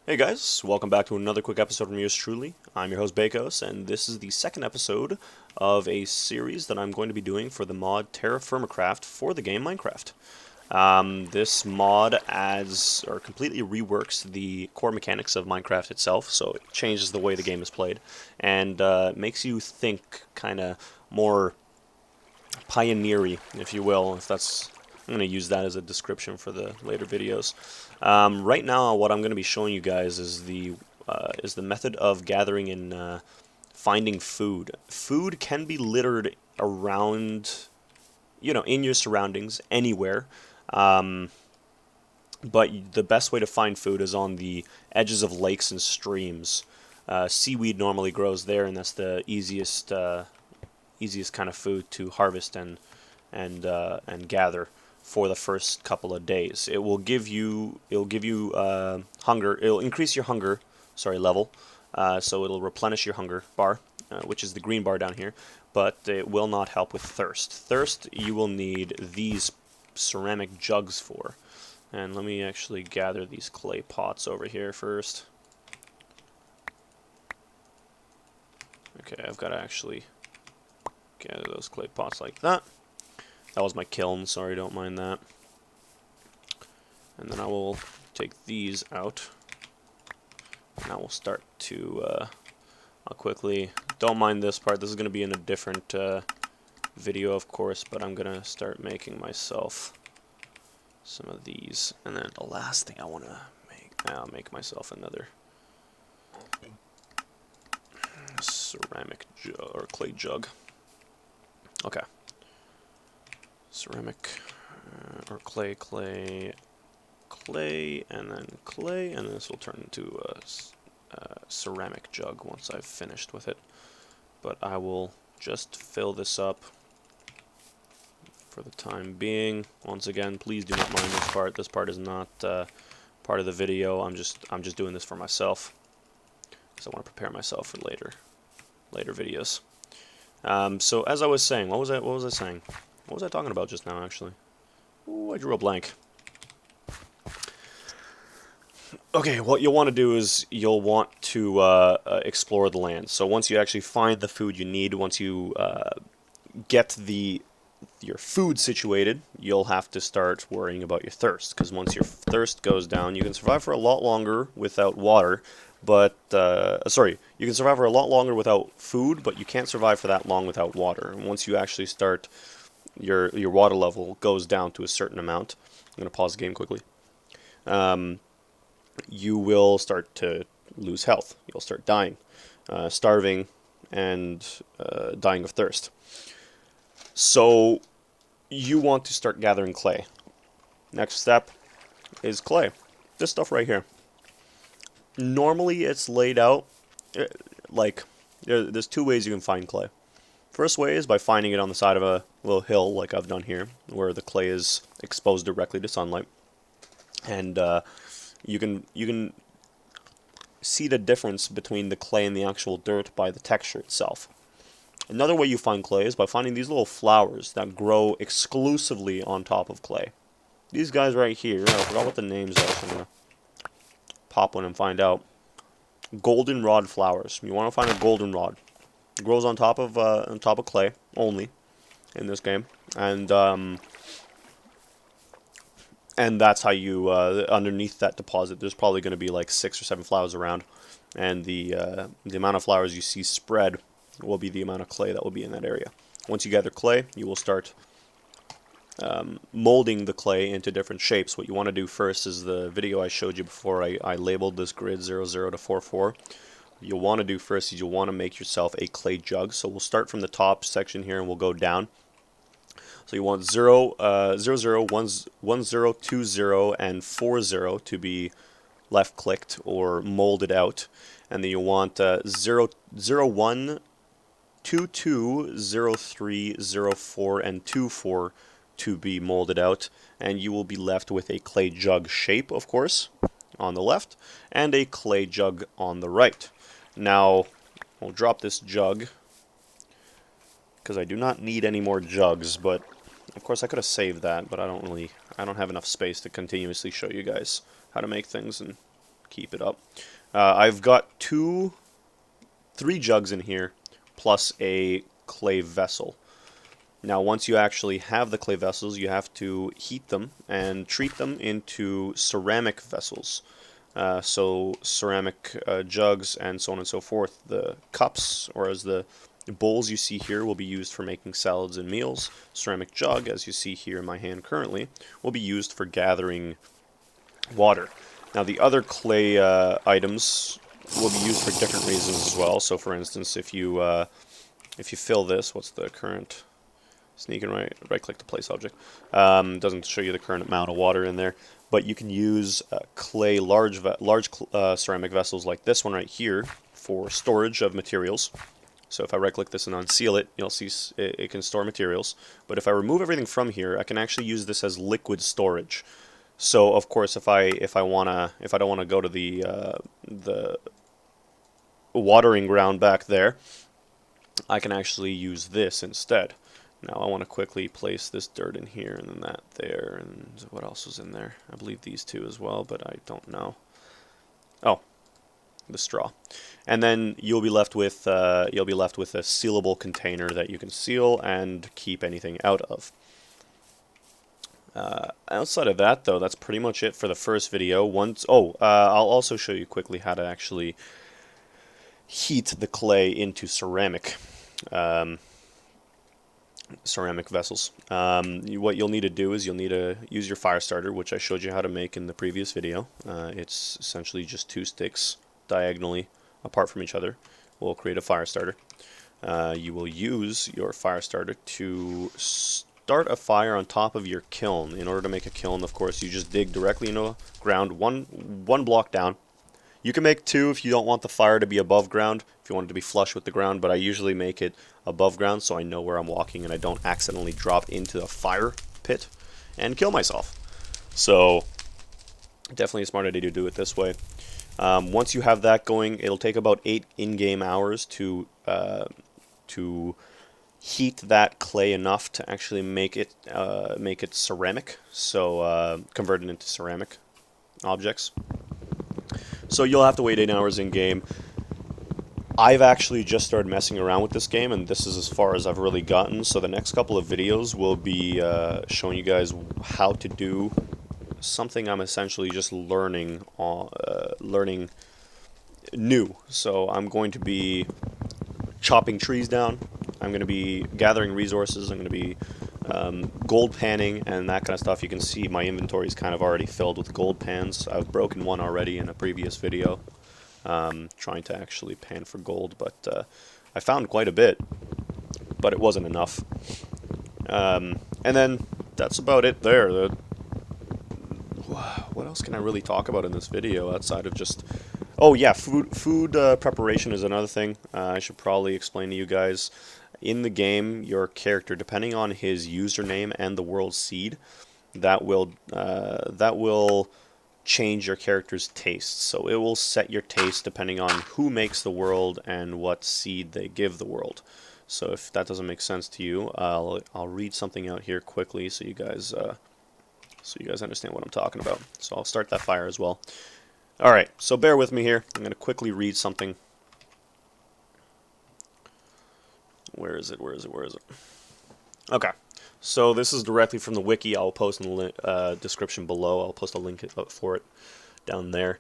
Hey guys, welcome back to another quick episode from yours truly. I'm your host Bakos, and this is the second episode of a series that I'm going to be doing for the mod TerraFirmaCraft for the game Minecraft. This mod adds or completely reworks the core mechanics of Minecraft itself, so it changes the way the game is played, and makes you think kind of more pioneery, if you will, if that's... I'm going to use that as a description for the later videos. Right now, what I'm going to be showing you guys is the method of gathering and finding food. Food can be littered around, in your surroundings, anywhere. But the best way to find food is on the edges of lakes and streams. Seaweed normally grows there, and that's the easiest kind of food to harvest and gather for the first couple of days. It'll give you hunger. It'll increase your hunger, level. So it'll replenish your hunger bar, which is the green bar down here. But it will not help with thirst. Thirst you will need these ceramic jugs for. And let me actually gather these clay pots over here first. Okay, I've got to actually gather those clay pots like that. That was my kiln, sorry, don't mind that. And then I will take these out. And I will start to, I'll quickly, don't mind this part, this is going to be in a different video, of course, but I'm going to start making myself some of these. And then the last thing I want to make, I'll make myself another ceramic jug, or clay jug. Okay. Ceramic, or clay, and then this will turn into a ceramic jug once I've finished with it. But I will just fill this up for the time being. Once again, please do not mind this part. This part is not part of the video. I'm just doing this for myself, because I want to prepare myself for later videos. So as I was saying, what was I saying? What was I talking about just now, actually? Ooh, I drew a blank. Okay, what you'll want to do is you'll want to explore the land. So once you actually find the food you need, once you get your food situated, you'll have to start worrying about your thirst. Because once your thirst goes down, you can survive for a lot longer without water. But, you can survive for a lot longer without food, but you can't survive for that long without water. And once you actually start... your water level goes down to a certain amount. I'm going to pause the game quickly. You will start to lose health. You'll start dying, starving, and dying of thirst. So you want to start gathering clay. Next step is clay. This stuff right here. Normally it's laid out like there's two ways you can find clay. First way is by finding it on the side of a little hill, like I've done here, where the clay is exposed directly to sunlight, and you can see the difference between the clay and the actual dirt by the texture itself. Another way you find clay is by finding these little flowers that grow exclusively on top of clay. These guys right here, I forgot what the names are, so I'm gonna pop one and find out. Goldenrod flowers. You want to find a goldenrod. It grows on top of clay only in this game, and that's how you underneath that deposit. There's probably going to be like 6 or 7 flowers around, and the amount of flowers you see spread will be the amount of clay that will be in that area. Once you gather clay, you will start molding the clay into different shapes. What you want to do first is the video I showed you before. I labeled this grid 00 to 44. You'll want to do first is you'll want to make yourself a clay jug. So we'll start from the top section here and we'll go down. So you want 0, 0, 1, 0, 2, 0, and 4, 0 to be left clicked or molded out. And then you want 0, 0, 1, 2, 2, 0, 3, 0, 4, and 2, 4 to be molded out. And you will be left with a clay jug shape, of course, on the left, and a clay jug on the right. Now, we'll drop this jug, because I do not need any more jugs, but of course I could have saved that, but I don't have enough space to continuously show you guys how to make things and keep it up. I've got 3 jugs in here, plus a clay vessel. Now, once you actually have the clay vessels, you have to heat them and treat them into ceramic vessels. So ceramic jugs and so on and so forth. The cups, or as the bowls you see here, will be used for making salads and meals. Ceramic jug, as you see here in my hand currently, will be used for gathering water. Now, the other clay items will be used for different reasons as well. So, for instance, if you fill this, what's the current? Sneak and right-click to place object. Doesn't show you the current amount of water in there, but you can use clay large ceramic vessels like this one right here for storage of materials. So if I right-click this and unseal it, you'll see it can store materials. But if I remove everything from here, I can actually use this as liquid storage. So of course, if I don't wanna go to the watering ground back there, I can actually use this instead. Now I want to quickly place this dirt in here, and then that there, and what else was in there? I believe these two as well, but I don't know. Oh, the straw. And then you'll be left with a sealable container that you can seal and keep anything out of. Outside of that, though, that's pretty much it for the first video. I'll also show you quickly how to actually heat the clay into ceramic. Ceramic vessels. What you'll need to do is you'll need to use your fire starter, which I showed you how to make in the previous video. It's essentially just 2 sticks diagonally apart from each other. We'll create a fire starter. You will use your fire starter to start a fire on top of your kiln. In order to make a kiln, of course, you just dig directly into the ground, one block down. You can make 2 if you don't want the fire to be above ground, if you want it to be flush with the ground, but I usually make it above ground so I know where I'm walking and I don't accidentally drop into the fire pit and kill myself. So definitely a smart idea to do it this way. Once you have that going, it'll take about 8 in-game hours to heat that clay enough to actually make it ceramic, so convert it into ceramic objects. So you'll have to wait 8 hours in game. I've actually just started messing around with this game, and this is as far as I've really gotten. So the next couple of videos will be showing you guys how to do something I'm essentially just learning new. So I'm going to be chopping trees down. I'm going to be gathering resources. I'm going to be gold panning and that kind of stuff. You can see my inventory is kind of already filled with gold pans. I've broken one already in a previous video, trying to actually pan for gold, but I found quite a bit, but it wasn't enough. And then that's about it there. What else can I really talk about in this video outside of just... Oh yeah, food preparation is another thing I should probably explain to you guys. In the game, your character, depending on his username and the world seed, that will change your character's taste. So it will set your taste depending on who makes the world and what seed they give the world. So if that doesn't make sense to you, I'll read something out here quickly so you guys understand what I'm talking about. So I'll start that fire as well. All right, so bear with me here. I'm going to quickly read something. Where is it? Okay, so this is directly from the wiki. I'll post in the description below. I'll post a link for it down there.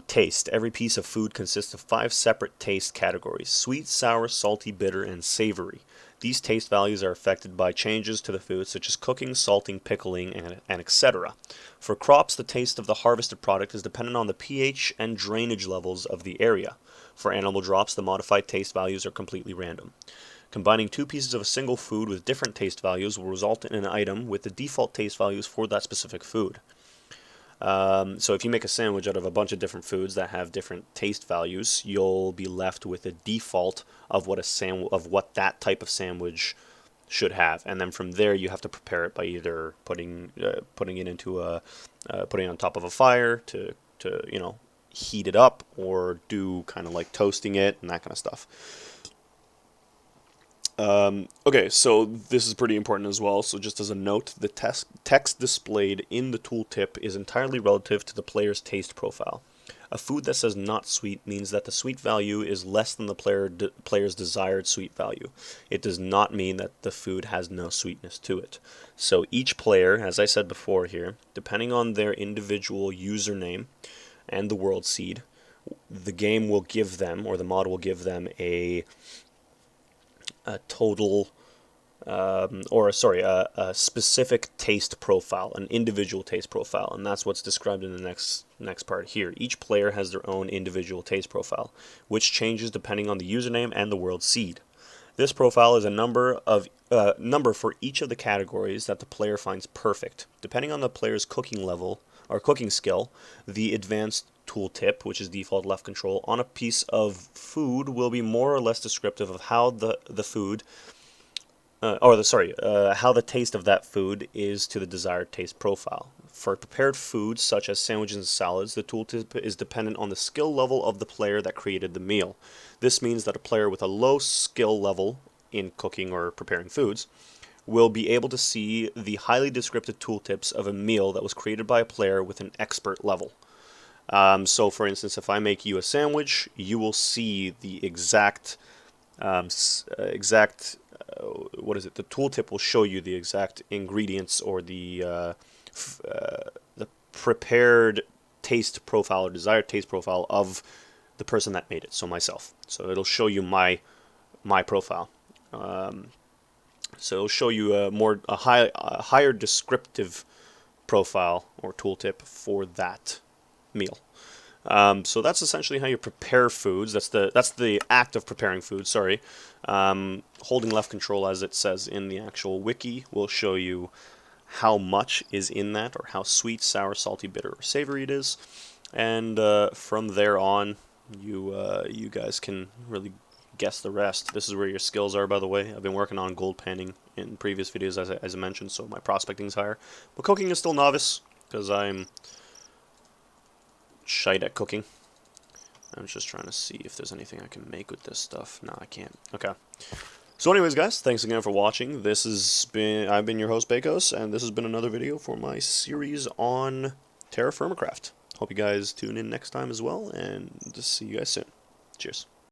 Taste. Every piece of food consists of 5 separate taste categories: sweet, sour, salty, bitter, and savory. These taste values are affected by changes to the food, such as cooking, salting, pickling, and etc. For crops, the taste of the harvested product is dependent on the pH and drainage levels of the area. For animal drops, the modified taste values are completely random. Combining 2 pieces of a single food with different taste values will result in an item with the default taste values for that specific food. So if you make a sandwich out of a bunch of different foods that have different taste values, you'll be left with a default of what that type of sandwich should have, and then from there you have to prepare it by either putting it on top of a fire to heat it up, or do kind of like toasting it and that kind of stuff. Okay, so this is pretty important as well. So just as a note, the text displayed in the tooltip is entirely relative to the player's taste profile. A food that says not sweet means that the sweet value is less than the player's desired sweet value. It does not mean that the food has no sweetness to it. So each player, as I said before here, depending on their individual username and the world seed, the game will give them, or the mod will give them, a total, a specific taste profile, an individual taste profile, and that's what's described in the next part here. Each player has their own individual taste profile, which changes depending on the username and the world seed. This profile is a number for each of the categories that the player finds perfect. Depending on the player's cooking level or cooking skill, the advanced tooltip, which is default left control, on a piece of food will be more or less descriptive of how the food, how the taste of that food is to the desired taste profile. For prepared foods such as sandwiches and salads, the tooltip is dependent on the skill level of the player that created the meal. This means that a player with a low skill level in cooking or preparing foods will be able to see the highly descriptive tooltips of a meal that was created by a player with an expert level. So, for instance, if I make you a sandwich, you will see the exact the tooltip will show you the exact ingredients or the prepared taste profile or desired taste profile of the person that made it, so myself. So it'll show you my profile. So it'll show you a higher descriptive profile or tooltip for that meal. So that's essentially how you prepare foods. That's the act of preparing food. Sorry, holding left control, as it says in the actual wiki, will show you how much is in that, or how sweet, sour, salty, bitter, or savory it is. And from there on, you guys can really guess the rest. This is where your skills are, by the way. I've been working on gold panning in previous videos, as I mentioned, so my prospecting is higher. But cooking is still novice, because I'm shite at cooking. I'm just trying to see if there's anything I can make with this stuff. No, I can't. Okay. So anyways, guys, thanks again for watching. I've been your host, Bakos, and this has been another video for my series on TerraFirmaCraft. Hope you guys tune in next time as well, and just see you guys soon. Cheers.